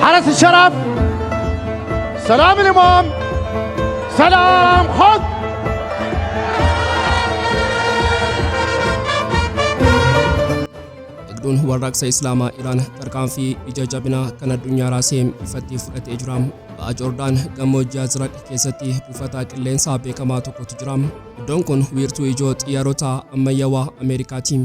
حرس الشرف سلام الإمام سلام حق Eegduun Warraaqsa Islaamaa Iiraan tarkaanfii ija jabinaa kan addunyaa raasee ifattii fudhatee jira. Baha Joordaan gammoojjii Azraq keessatti buufata qilleensaa beekamaa tokkotu jira. Iddoon kun wiirtuu ijoo xiyyaarota ammayyaawaa Ameerikaati.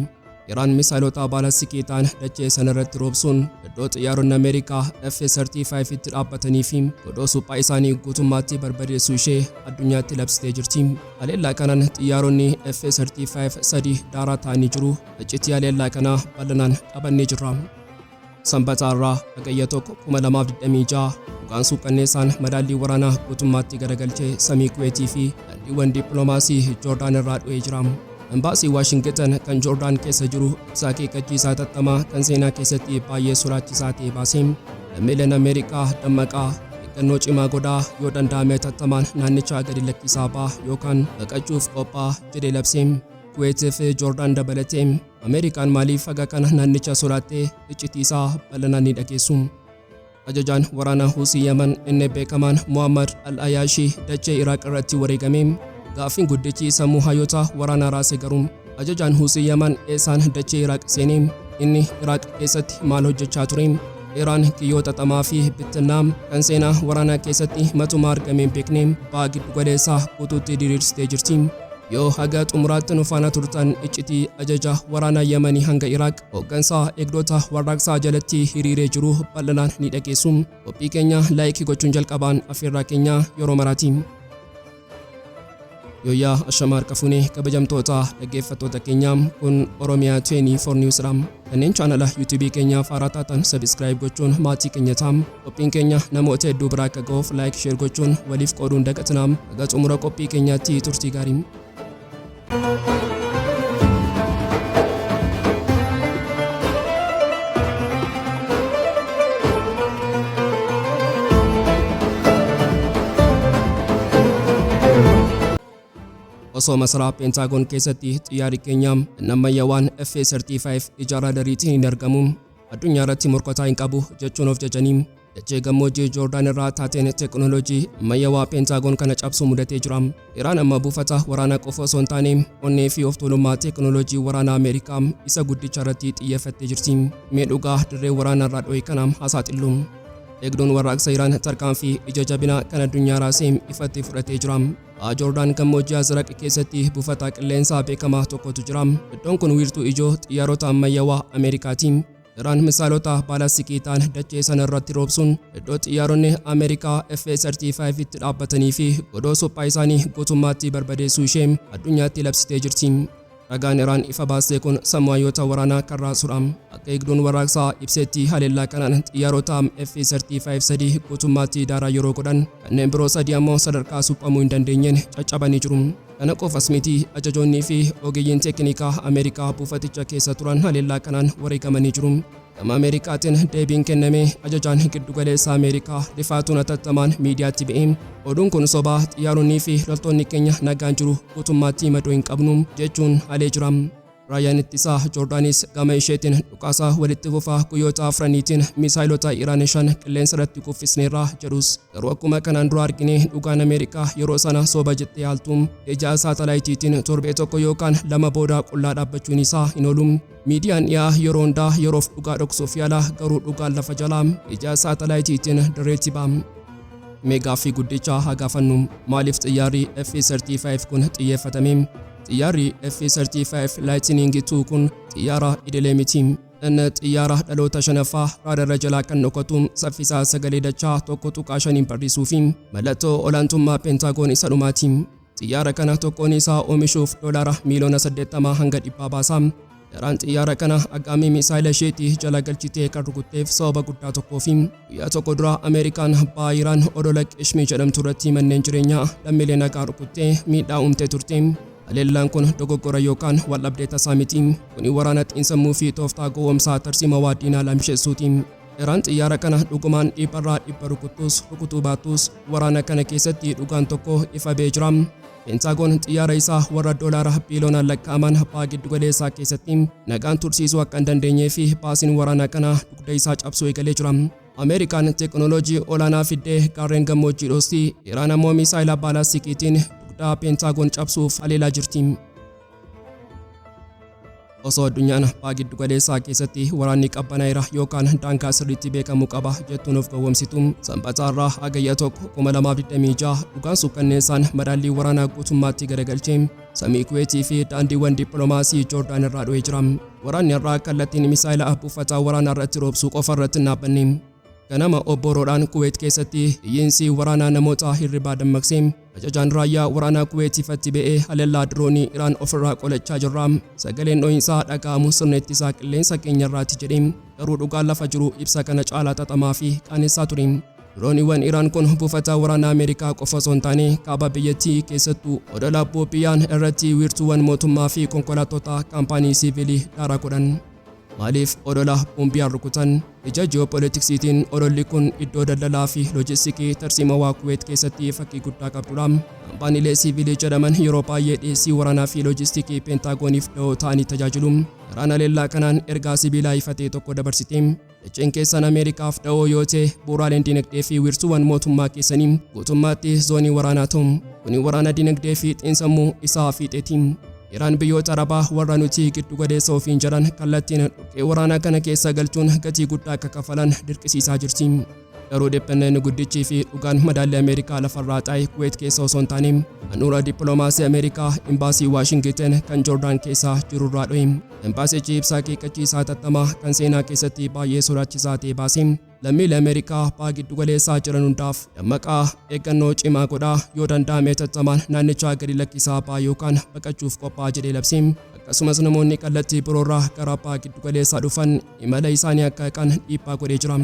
Iiraan misaa'elota baalaastikii ta'an dachee sanarratti roobsuun iddoo xiyyaaronni Ameerikaa F-35 itti dhaabbatanii fi godoo suphaa isaanii guutummaatti barbadeessuu ishee addunyaatti labsitee jirti. Haleellaa kanaan xiyyaaronni F-35 sadii Daaraa ta'anii jiru. Iccitii haleellaa kanaa bal'inaan qabannee jirra. Sanbata Har'a Hagayya 2026 dhugaan suuqanneessaan madaallii waraanaa guutummaatti garagalchee samii Kuweetii fi daandiiwwan dippiloomaasii Joordaan irraa dhu'ee jira. Embaasii Washington kan Joordaan keessa jiru ibsa akeekkachiisaa tattamaa kan seenaa keessatti baay'ee sodaachisaa ta'e baasee lammiileen Ameerikaa dammaqaa eeggannoo cimaa godhaa yoo danda'ame tattamaan naannichaa gadi lakkisaa ba'a yookaan baqachuuf qophaa'a jedhee labsee Kuweetii fi Joordaan dabalatee Ameerikaan maaliif haga kana naannicha sodaattee iccitii isaa bal'inaan ni dhageessu. Ajajaan waraanaa Houthi Yemen inni beekamaan Muhammad al-Ayyaashii dachee Iraaq irratti wareegamee gaaffiin guddichi sammuu hayyoota waraanaa raase garuu ajajaan Houthi Yemen eessaan dachee Iraaq seenee inni Iraaq keessatti maal hojjechaa ture? Iiraan kiyyoota xamaa fi bittinnaa kan seenaa waraanaa keessatti matumaa argamee hin beekne baha giddugaleessaa guutuutti diriirsitee jirti. Yoo haga xumuraatti nu faana turtan iccitii ajaja waraanaa Yemanii hanga Iraaq hooggansa eegdota warraaqsaa jalatti hiriiree jiru bal'inaan ni dhageessu. Qophii keenya laayikii gochuun jalqabaan affeerraa keenya yeroo maraati. Yooyaa Ashamaar Kafunee kabajamtoota dhaggeeffattoota keenya kun Oromiyaa 24 Newsdha. Kanneen chaanala YouTube keenyaaf haaraa taatan subscribe gochuun maatii keenya ta'aa. Qophiin keenya namoota hedduu biraa akka ga'uuf like share gochuun waliif qooduun dagatinaa. Haga xumura qophii keenyaatti turtii gaarii. Osoo masaraa Pentiigoon keessatti xiyyaarri keenya ammayyaawaan F-35 ijaaraa dariitiin hin argamu addunyaa irratti morkataa hin qabu jechuun of jajanii dachee gammoojjii Joordaan irraa taateen teekinooloojii ammayyaawaa Pentiigoon kana cabsuu mudatee jira. Iiraan amma buufata waraanaa qofa osoo hin taane onnee fi of-tuulummaa teekinooloojii waraanaa Ameerikaa isa guddicha irratti xiyyeeffattee jirti. Mee dhugaa dirree waraanaa irraa dho'e kanaam haasaa xillu. Eegduun Warraaqsa Iiraan tarkaanfii ija jabinaa kan addunyaa raasee ifattii fudhatee jira. Baha Joordaan gammoojjii Azraq keessatti buufata qilleensaa beekamaa tokkotu jira. Iddoon kun wiirtuu ijoo xiyyaarota ammayyaawaa Ameerikaati. Iiraan misaa'elota baalaastikii ta'an dachee sana irratti roobsuun iddoo xiyyaaronni Ameerikaa F-35 itti dhaabbatanii fi godoo suphaa isaanii guutummaatti barbadeessuu ishee addunyaatti labsitee jirti. Ragaan Iiraan ifa baastee kun sammuu hayyoota waraanaa kan raasudha. Akka eegduun warraaqsaa ibsetti haleellaa kanaan xiyyaarota F-35 sadii guutummaatti daaraa yeroo godhan kanneen biroo sadii ammoo sadarkaa suphamuu hin dandeenyeen caccabanii jiru. Kana qofas miti ajajoonnii fi ogeeyyiin teeknikaa Ameerikaa buufaticha keessa turan haleellaa kanaan wareegamanii jiru. Gama Ameerikaatiin deebiin kenname ajajaan giddugaleessa Ameerikaa rifaatuun atattamaan miidiyaatti ba'e. Oduun kun sobaa xiyyaaronnii fi loltoonni keenya nagaan jiru guutummaatti madoo hin qabnu jechuun halee jira. Raayyaan ittisaa Joordaanis gama isheetiin dhukaasa walitti fufaa guyyoota afraniitiin misaa'elota Iiraan 5 qilleensa irratti kuffisneerra jedhus garuu akkuma kanaan dura argine dhugaan Ameerikaa yeroo sana soba jettee haaltu ija saatalaayitiitiin torbee tokko yookaan lama booda qullaa dhaabbachuun isaa hin oolu. Miidiyaan dhiyaa yeroo hundaa yeroof dhugaa dhoksuuf yaala garuu dhugaan lafa jalaa ija saatalaayitiitiin dirreetti ba'a. Meegaa fi guddicha haa gaafannu maaliif xiyyaarri F-35 kun xiyyeeffatame? Xiyyaarri F-35 Lightning II kun xiyyaara idilee miti. Inni xiyyaara dhaloota shanaffaa raadarra jalaa kan dhokatu saffisaa sagalee dachaa 1.5 barrisuu fi mallattoo olaantummaa Pentiigoon isa dhumaati. Xiyyaara kana tokkoon isaa oomishuuf doolaara miliyoona 80 hanga 100 baasa. Iiraan xiyyaara kana aggaamii misaa'ela isheetii jala galchitee kan rukutteef sababa guddaa tokkoo fi guyyaa tokko dura Ameerikaan baha Iiraan odola Qishmii jedhamtu irratti manneen jireenyaa lammiilee nagaa rukuttee miidhaa uumtee turte. Haleellaan kun dogoggora yookaan waldhabdee tasaa miti. Kuni waraana xiinsammuu fi tooftaa gowwoomsaa tarsiima waaddiinaa lamsheessuuti. Iiraan xiyyaara kana dhugumaan dhibbarraa dhibba rukutuu baattus waraana kana keessatti dhugaan tokko ifa ba'ee jira. Pentiigoon xiyyaara isaa warra doolaara biiliyoonaan lakkaa'aman baha giddugaleessaa keessatti nagaan tursiisuu akka hin dandeenyee fi baasiin waraanaa kana dugda isaa cabsuu eegalee jira. Ameerikaan teknooloojii olaanaa fiddee gaarreen gammoojjii dhoostii, Iiraan ammoo misaa'ela baalastikiitiin dugdaa Pentiigoon cabsuuf haleelaa jirti. Osoo addunyaan baha giddu-galeessaa keessatti waraanni qabbanaa'eera yookaan daangaa sirriitti beekamuu qaba jettuun of gowwoomsitu. Sanbata Har'aa Hagayya 2026 dhugaan suukkanneessaan madaallii waraanaa guutummaatti garagalchee samii Kuweetii fi daandiiwwan dippiloomaasii Joordaan irraa dho'ee jira. Waraanni Har'aa kallattiin misaa'ela buufata waraanaa irratti roobsuu qofa irratti hin dhaabbanne. Ganama obboroodhaan Kuweet keessatti iyyiinsi waraanaa namoota hirribaa dammaqsee ajajaan raayyaa waraanaa Kuweet ifatti ba'ee haleellaa diroonii Iraan ofirraa qolachaa jirra. Sagaleen dho'insaa dhaga'amu sirna ittisaa qilleensa keenyarraati jedhee garuu dhugaan lafa jiru ibsa kana caalaa xaxamaa fi qaanessaa ture. Dirooniiwwan Iraan kun buufata waraanaa Ameerikaa qofa osoo hin taane kaaba biyyattii keessattuu odola Boobbiyaan irratti wiirtuuwwan mootummaa fi konkolaattota kaampaanii siivilii Daaraa godhan. Maaliif odola bombiyaan rukutan? Ija ji'oopolitiksiitiin odolli kun iddoo daldalaa fi loojistikii tarsiimawaa Kuweet keessatti fakkii guddaa qabdudha. Kaampaaniilee siivilii jedhaman yeroo baay'ee dhiyeessii waraanaa fi loojistikii Pentiigooniif dha'oo ta'anii tajaajilu. Iraan haleellaa kanaan ergaa sibiilaa ifatee tokko dabarsite. Dacheen keessan Ameerikaaf dha'oo yoo ta'e bu'uuraaleen dinagdee fi wiirtuuwwan mootummaa keessanii guutummaatti zoonii waraanaa ta'u. Kuni waraana dinagdee fi xiinsammuu isaa fiixeeti. Iraan biyyoota Arabaa warra nuti giddu-galeessa ofiin jedhan kallattiin dhukkee waraanaa kana keessa galchuun gatii guddaa akka kafalan dirqisiisaa jirti. Garuu dhiphannaan guddichii fi dhugaan madaallii Ameerikaa lafarraa xaa'e Kuweet keessa osoo hin taane handhuura dippiloomaasii Ameerikaa imbaasii Waashingten kan Joordaan keessa jirurraa dho'e. Imbaasichi ibsa akeekkachiisaa tattamaa kan seenaa keessatti baay'ee sodaachisaa ta'e baase. Lammiilee Ameerikaa baha giddu-galeessaa jiran hundaaf dammaqaa eeggannoo cimaa godhaa yoo danda'ame tattamaan naannichaa gadi lakkisaa baha yookaan baqachuuf qophaa'aa jedhee labse. Akkasumas namoonni kallattii biroorraa gara baha giddu-galeessaa dhufan imala isaanii akka eegan dhiibbaa godhee jira.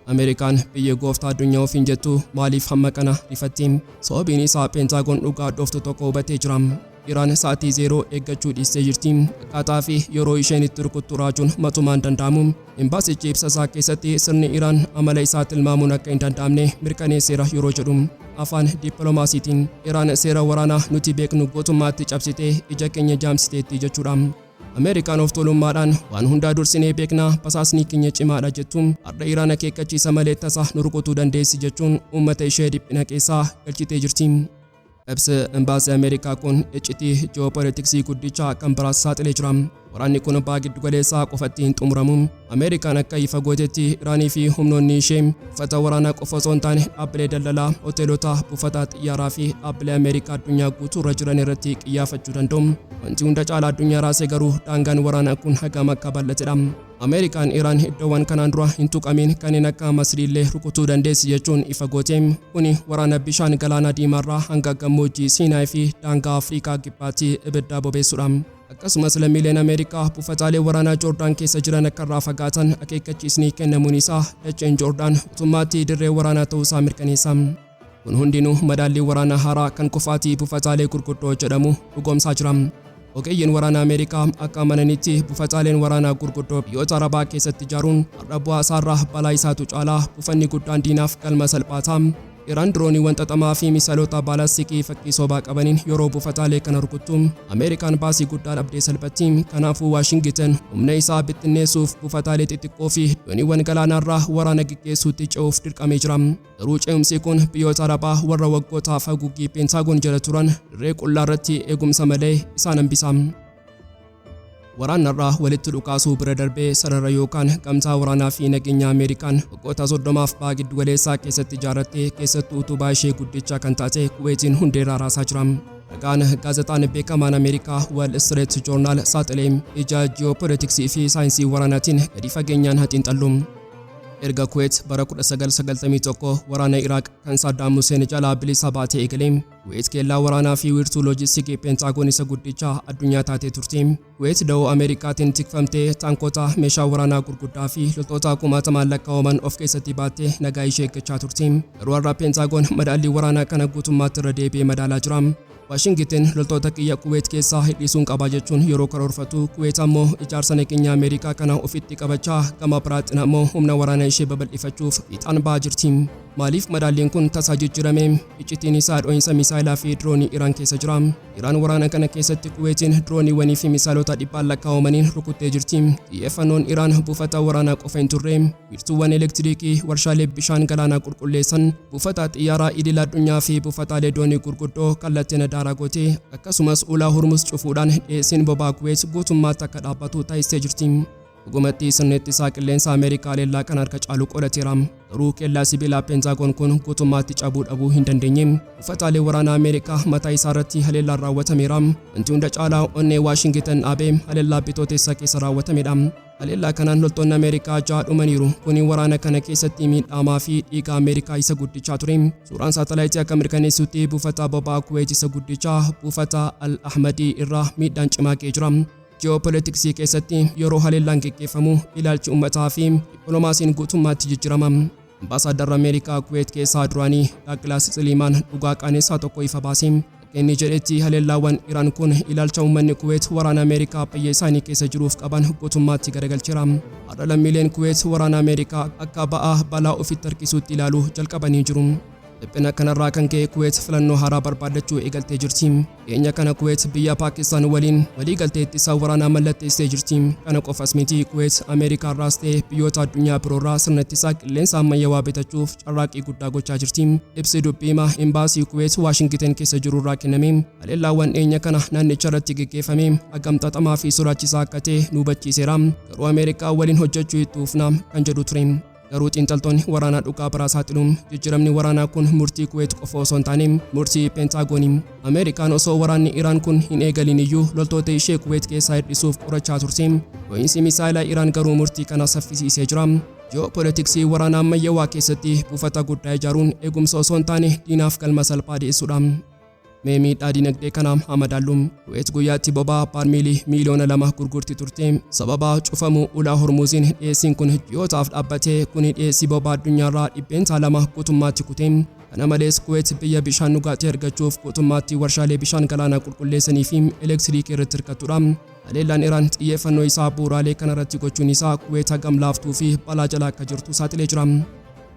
Ameerikaan biyya gooftaa addunyaa ofiin jettu maaliif hamma kana rifatti? Sababiin isaa Pentiigoon dhugaa dhooftu tokko hubatee jira. Iraan sa'aatii 0 eeggachuu dhiistee jirti. Akkaataa fi yeroo isheen itti rukuttu raajuun matumaan danda'amu. Imbaasichi ibsa isaa keessatti sirni Iraan amala isaa tilmaamuun akka hin danda'amne mirkaneesseera yeroo jedhu. Afaan dippiloomaasiitiin Iraan seera waraanaa nuti beeknu guutummaatti cabsitee ija keenya jaamsiteetti jechuudha. Ameerikaan of-tuulummaadhaan waan hundaa dursinee beeknaa basaasni keenya cimaadha jettuun har'a Iraan akeekkachiisa malee tasa nu rukutuu dandeessi jechuun uummata ishee dhiphina keessaa galchitee jirti. Ibsi imbaasii Ameerikaa kun iccitii ji'oopolitiksii guddicha kan biraas saaxilee jira. Waraanni kun baha giddu-galeessaa qofatti hin xumuramu. Ameerikaan akka ifa gootetti Iraanii fi humnoonni ishee buufata waraanaa qofa osoo hin taane dhaabbilee daldalaa, hoteelota, buufata xiyyaaraa fi dhaabbilee Ameerikaa addunyaa guutuurra jiran irratti xiyyeeffachuu danda'u. Wanti hunda caalaa addunyaa raasee garuu daangaan waraanaa kun hagam akka bal'atedha. Ameerikaan Iraan iddoowwan kanaan dura hin tuqamiin kanneen akka Masriillee rukutuu dandeessi jechuun ifa goote. Kuni waraana bishaan galaana diimaarraa hanga gammoojjii Siinaay fi daangaa Afrikaa kibbaatti ibidda bobeessuudha. Akkasumas lammiileen Ameerikaa buufataalee waraanaa Joordaan keessa jiran akka irraa fagaatan akeekkachiisni kennamuun isaa dacheen Joordaan guutummaatti dirree waraanaa ta'uusaa mirkaneessa. Kun hundinuu madaallii waraanaa Har'a kan kufaatii buufataalee gurguddoo jedhamu dhugoomsaa jira. Ogeeyyiin waraanaa Ameerikaa akka amananitti buufataaleen waraanaa gurguddoo biyyoota Arabaa keessatti ijaaruun har'a bu'aa isaarraa balaa isaatu caalaa buufanni guddaan diinaaf galma salphaataa. Iraan dirooniiwwan xaxamaa fi misaa'ilota baalastikii fakkii sobaa qabaniin yeroo buufataalee kana rukuttu Ameerikaan baasii guddaa dhabdee salphatti. Kanaafuu Waashingten humna isaa bittinneessuuf buufataalee xixiqqoo fi dooniiwwan galaanaarraa waraana gaggeessuutti ce'uuf dirqamee jira. Garuu ce'umsi kun biyyoota Arabaa warra waggootaaf haguuggii Pentiigoon jala turan dirree qullaa irratti eegumsa malee isaan hambisa. Waraanni Har'a walitti dhukaasuu bira darbee sarara yookaan gamtaa waraanaa fi nageenya Ameerikaan waggoota 30f baha giddu-galeessaa keessatti ijaarrattee keessattuu utubaa ishee guddicha kan taate Kuweetiin hundeerraa raasaa jira. Ragaan gaazexaan beekamaan Ameerikaa Wall Street Journal saaxilee ija ji'oopolitiksii fi saayinsii waraanaatiin gadi fageenyaan xiinxallu. Erga Kuweet bara 1991 waraana Iraaq kan Saddam Hussein jalaa bilisa baatee eegalee Kuweet keellaa waraanaa fi wiirtuu loojistikii Pentiigoon isa guddicha addunyaa taatee turte. Kuweet da'oo Ameerikaatiin tikfamtee taankota meeshaa waraanaa gurguddaa fi loltoota kumaatamaan lakkaa'aman of keessatti baattee nagaa ishee eeggachaa turte. Garuu har'a Pentiigoon madaallii waraanaa kana guutummaatti irra deebi'ee madaalaa jira. Waashingten loltoota kiyya Kuweet keessaa hidhiisuun qaba jechuun yeroo karoorfatu Kuweet ammoo ijaarsa nageenya Ameerikaa kana ofitti qabachaa gama biraatiin ammoo humna waraanaa ishee babal'ifachuuf ixaan ba'aa jirti. Maaliif madaalliin kun tasaa jijjiirame? Iccitiin isaa dho'insa misaa'elaa fi diroonii Iiraan keessa jira. Iiraan waraana kana keessatti Kuweetiin dirooniiwwanii fi misaa'ilota dhibbaan lakkaa'amaniin rukuttee jirti. Xiyyeeffannoon Iiraan buufata waraanaa qofa hin turre. Wiirtuuwwan elektiriikii, warshaalee bishaan galaanaa qulqulleessan, buufata xiyyaaraa idil addunyaa fi buufataalee doonii gurguddoo kallattiin Daaraa Gootee akkasumas ulaa Hormuz cufuudhaan dhiyeessiin boba'aa Kuweet guutummaatti akka dhaabbatu taasistee jirti. Dhugumatti sirni ittisaa qilleensa Ameerikaa leellaa kan harka caalu qolateera. Garuu kellaa sibiilaa Pentiigoon kun guutummaatti cabuu dhabuu hin dandeenye. Buufataalee waraanaa Ameerikaa mataa isaa irratti haleellaan raawwatameera. Wanti hunda caalaa onnee Waashingitan dhaabee haleellaa bitootessa keessa raawwatamedha. Haleellaa kanaan loltoonni Ameerikaa 6 dhumaniiru. Kuni waraana kana keessatti miidhamaa fi dhiiga Ameerikaa isa guddichaa ture. Suuraan saatalaayitii akka mirkaneessutti buufata boba'aa Kuweet isa guddichaa buufata Al-Ahmadii irraa miidhaan cimaa ga'ee jira. Geopolitiksii keessatti yeroo haleellaan geggeeffamu ilaalchi uummataa fi dippiloomaasiin guutummaatti jijjiirama. Ambaasaaddarri Ameerikaa Kuweet keessaa duraanii Daaglaas Siliimaan dhugaa qaanessaa tokko ifa baase. Akka inni jedhetti haleellaawwan Iiraan kun ilaalcha uummanni Kuweet waraana Ameerikaa biyya isaanii keessa jiruuf qaban guutummaatti garagalcheera. Har'a lammiileen Kuweet waraana Ameerikaa akka ba'aa balaa ofitti harkisuutti ilaaluu jalqabanii jiru. Dhiphina kanarraa kan ka'e Kuweet filannoo haaraa barbaadachuu eegaltee jirti. Dhiyeenya kana Kuweet biyya Paakistaan waliin waliigaltee ittisa waraanaa mallatteessee jirti. Kana qofas miti Kuweet Ameerikaarraas ta'e biyyoota addunyaa biroorraa sirna ittisaa qilleensa ammayyaawaa bitachuuf carraaqqii guddaa gochaa jirti. Ibsi dubbiimaa imbaasii Kuweet Waashingitan keessa jirurraa kenname. Haleellaawwan dhiyeenya kana naannicha irratti geggeeffame hagam xaxamaa fi sodaachisaa akka ta'e nu hubachiiseera. Garuu Ameerikaa waliin hojjechuu itti fufna kan jedhu ture. Garuu xiinxaltoonni waraanaa dhugaa biraa saaxiluun jijjiiramni waraanaa kun murtii Kuweet qofa osoo hin taane murtii Pentiigoonii. Ameerikaan osoo waraanni Iiraan kun hin eegalin iyyuu loltoota ishee Kuweet keessaa hir'isuuf qorachaa turte. Dho'iinsi misaa'ilaa Iiraan garuu murtii kana saffisiisee jira. Ji'oopolitiksii waraanaa ammayyaawaa keessatti buufata guddaa ijaaruun eegumsa osoo hin taane diinaaf galma salphaa dhiyeessuudha. Mee miidhaa dinagdee kanaaf haa madaallu. Kuweet guyyaatti boba'aa baarmiilii miliyoona 2 gurgurti turte. Sababa cufamuu ulaa Hormuziin dhiyeessiin kun ji'ootaaf dhaabbatee kuni dhiyeessii boba'aa addunyaarraa 200 guutummaatti kute. Kana malees Kuweet biyya bishaan dhugaatii argachuuf guutummaatti warshaalee bishaan galaanaa qulqulleessanii fi elektiriikii irratti hirkattudha. Haleellaan Iiraan xiyyeeffannoo isaa bu'uuraalee kanarratti gochuun isaa Kuweet hagam laaftuu fi balaa jala akka jirtu saaxilee jira.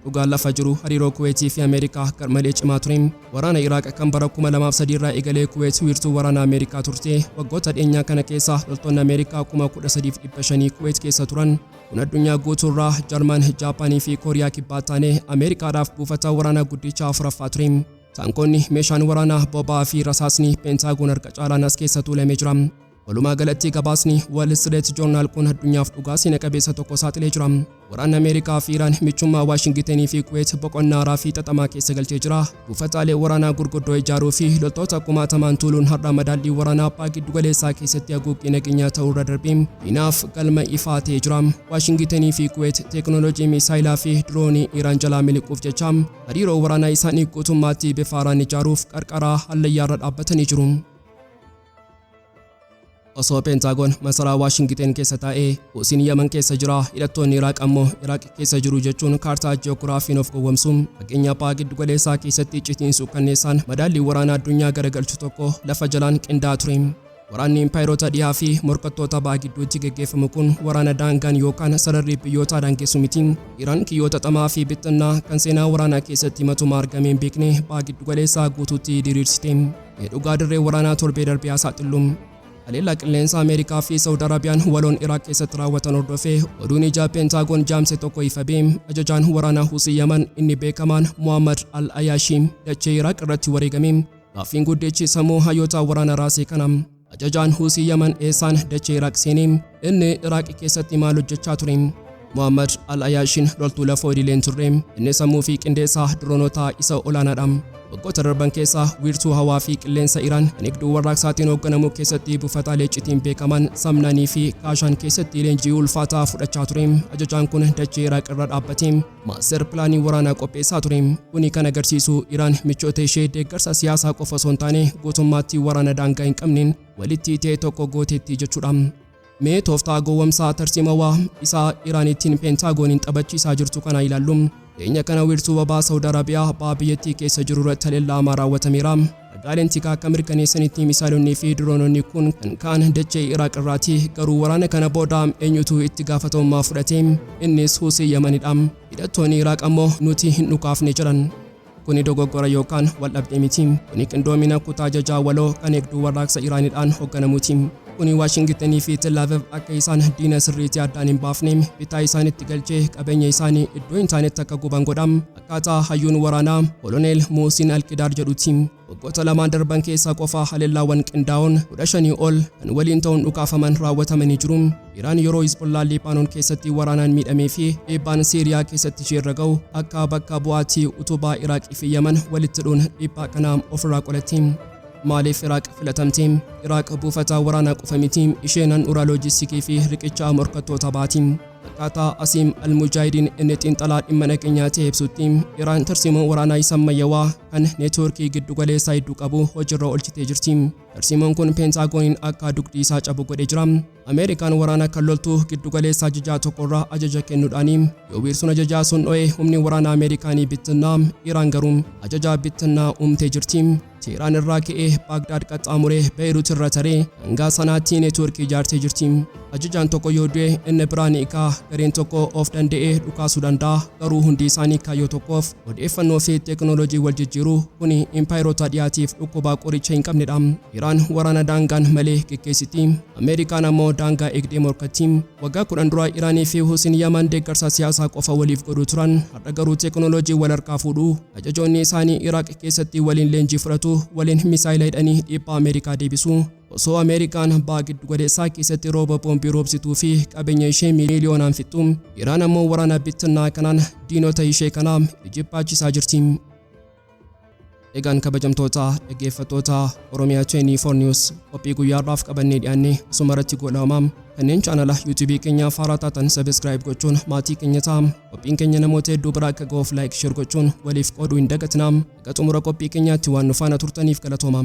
Dhugaan lafa jiru hariiroo Kuweetii fi Ameerikaa garmalee cimaa ture. Waraana Iraaq kan bara 2003 irraa eegalee Kuweet wiirtuu waraana Ameerikaa turte. Waggoota dhiyeenyaa kana keessa loltoonni Ameerikaa 13,500 Kuweet keessa turan. Kun addunyaa guutuurraa Jarman, Jaapaanii fi Kooriyaa kibbaa taanee Ameerikaadhaaf buufata waraanaa guddichaa 4ffaa ture. Taankonni meeshaan waraanaa boba'aa fi rasaasni Pentiigoon harka caalaan as keessa tuulamee jira. Walumaa galatti gabaasni Wall Street Journal kun addunyaaf dhugaa seena qabeessa tokko saaxilee jira. Waraanni Ameerikaa fi Iiraan michummaa Waashingitanii fi Kuweet boqonnaa haaraa fi xaxamaa keessa galchee jira. Buufataalee waraanaa gurguddoo ijaaruu fi loltoota kumaatamaan tuuluun har'a madaallii waraanaa Bahaa Giddu-galeessaa keessatti haguuggii nageenyaa ta'uu irra darbee diinaaf galma ifaa ta'ee jira. Waashingitanii fi Kuweet teekinooloojii misaa'ilaa fi diroonii Iiraan jalaa miliquuf jecha hariiroo waraanaa isaanii guutummaatti bifa haaraan ijaaruuf qarqara hallayyaarra dhaabbatanii jiru. Osoo Pentiigoon masaraa Waashingiten keessa taa'ee Huutiin Yemen keessa jira, hidhattoonni Iraaq ammoo Iraaq keessa jiru jechuun kaartaa ji'oogiraafiin of gowwoomsuun fageenya Bahaa Giddu-galeessaa keessatti iccitiin suukkanneessaan madaallii waraanaa addunyaa garagalchu tokko lafa jalaan qindaa'aa ture. Waraanni impaayirota dhiyaa fi morkattoota Bahaa gidduutti geggeeffamu kun waraana daangaan yookaan sararri biyyootaa daangessu miti. Iiraan kiyyoota xamaa fi bixxinnaa kan seenaa waraanaa keessatti matumaa argameen beekne Bahaa Giddu-galeessaa guutuutti diriirsite. Dhugaa dirree waraanaa torbee darbee saaxiluun. Haleellaa qilleensa Ameerikaa fi Saawud Arabiyaan waloon Iraaq keessatti raawwatan hordofee oduun ijaa Pentiigoon jaamse tokko ifa ba'e. Ajajaan waraanaa Huutii Yemen inni beekamaan Muhammad Al-Ayaashii dachee Iraaq irratti wareegame. Gaaffiin guddichi sammuu hayyoota waraana raasee kana. Ajajaan Huutii Yemen eessaan dachee Iraaq seenee? Inni Iraaq keessatti maal hojjechaa ture? Muhammad Al-Ayaashiin loltuu lafoo idileen turre. Inni sammuu fi qindeessaa diroonotaa isa olaanaadha. Waggoota darban keessa wiirtuu hawaa fi qilleensa Iiraan kan Eegduun Warraaqsaatiin hoogganamu keessatti buufataalee iccitiin beekaman Samnaanii fi Kaashaan keessatti leenjii ulfaataa fudhachaa ture. Ajajaan kun dachee Iraaq irra dhaabbatee maaster pilaanii waraanaa qopheessaa ture. Kuni kan agarsiisu Iiraan michoota ishee deeggarsa siyaasaa qofa osoo hin taane guutummaatti waraana daangaa hin qabneen walitti ta'e tokko gooteetti jechuudha. Mee tooftaa gowwomsaa tarsiimawaa isaa Iiraanittiin Pentiigooniin taphachiisaa jirtu kana ilaallu. Dhiyeenya kana wiirtuu boba'aa Saawud Arabiyaa Bahaa biyyattii keessa jiru irratti haleellaa raawwatameera. ragaaleen tikaa akka mirkaneessanitti misaa'elonni fi diroononni kun kan ka'an dachee Iraaq irraati. Garuu waraana kana booda eenyutu itti gaafatamummaa fudhate? Innis Huusii Yamanidha. Hidhattoonni Iraaq ammoo nuti hin dhukaafne jedhan. Kuni dogoggora yookaan waldhabdee miti. Kuni qindoomina kutaa ajajaa waloo kan Eegduun Warraaqsa Iiraanidhaan hoogganamuuti. Kuni Waashingitanii fi Tel Aviv akka isaan diina sirriitti addaan hin baafne bitaa isaanitti galchee qabeenya isaanii iddoo hin taanetti akka guban godham. Akkaataa hayyuun waraanaa Koloneel Muusiin Alqidaar jedhutti waggoota lamaan darban keessaa qofa haleellaawwan qindaa'oon 15 ol kan waliin ta'uun dhukaafaman raawwatamanii jiru. Iraan yeroo Hizbollaan Libaanoon keessatti waraanaan miidhamee fi dhiibbaan Siiriyaa keessatti ishee irra ga'u akka bakka bu'aatti utubaa Iraaqii fi Yaman walitti hidhuun dhiibbaa kana ofirraa qolatti. Maaliif Iraaq filatamte? Iraaq buufata waraanaa qofa miti, isheen handhuura loojistikii fi riqicha morkattoota baati. Akkaataa Asiim Al-Mujaahidiin inni xiinxalaa dhimma nageenyaa ta'e ibsutti Iraan tarsiimoo waraanaa isa ammayyaawaa kan neetwoorkii giddu-galeessaa hedduu qabu hojiirra oolchitee jirti. Tarsiimoon kun Pentiigooniin akka dugdi isaa cabu godhee jira. Ameerikaan waraana kan loltuu giddu-galeessaa ajajaa tokkorraa ajaja kennuudhaan yoo wiirsuun ajajaa sun dho'e humni waraanaa Ameerikaanii bittinnaa, Iraan garuu ajajaa bittinnaa uumtee jirti. Teheraan irraa ka'ee Baagdaad qaxxaamuree Beeyruut irra taree hanga sanaatti neetwoorkii ijaartee jirti. Ajajaan tokko yoo du'e inni biraan hiikaa gareen tokko of danda'ee dhukaasuu danda'a. Garuu hundi isaanii kaayyoo tokkoof odeeffannoo fi teekinooloojii wal jijjiiruu kuni impaayirota dhiyaatiif dhukkubaa qoricha hin qabnedha. Iraan waraana daangaan malee geggeessiti. Ameerikaan ammoo daangaa eegdee morkatti. Waggaa 10 dura Iraanii fi Huusiin Yaman deeggarsa siyaasaa qofa waliif godhuu turan. Har'a garuu teekinooloojii wal harkaa fuudhu. Ajajoonni isaanii Iraaq keessatti waliin leenjii fudhatu. Waliin misaa'ela hidhanii dhiibbaa Ameerikaa deebisu. Osoo Ameerikaan baha giddu-galeessaa keessatti rooba boombii roobsituu fi qabeenya ishee miiliyoonaan fixxu, Iraan ammoo waraana bittinnaa kanaan diinota ishee kana jibaachisaa jirti. Egaan kabajamtoota dhaggeeffattoota Oromiyaa 24 News qophii guyyaadhaaf qabannee dhiyaanne asumarratti godhamaa. Kanneen chaanala YouTube keenyaaf haaraa taatan subscribe gochuun maatii keenya ta'aa. Qophiin keenya namoota hedduu bira akka ga'uuf like share gochuun waliif qooduu hin dagatinaa. Egaa xumura qophii keenyaatti waan nu faana turtaniif galatoomaa.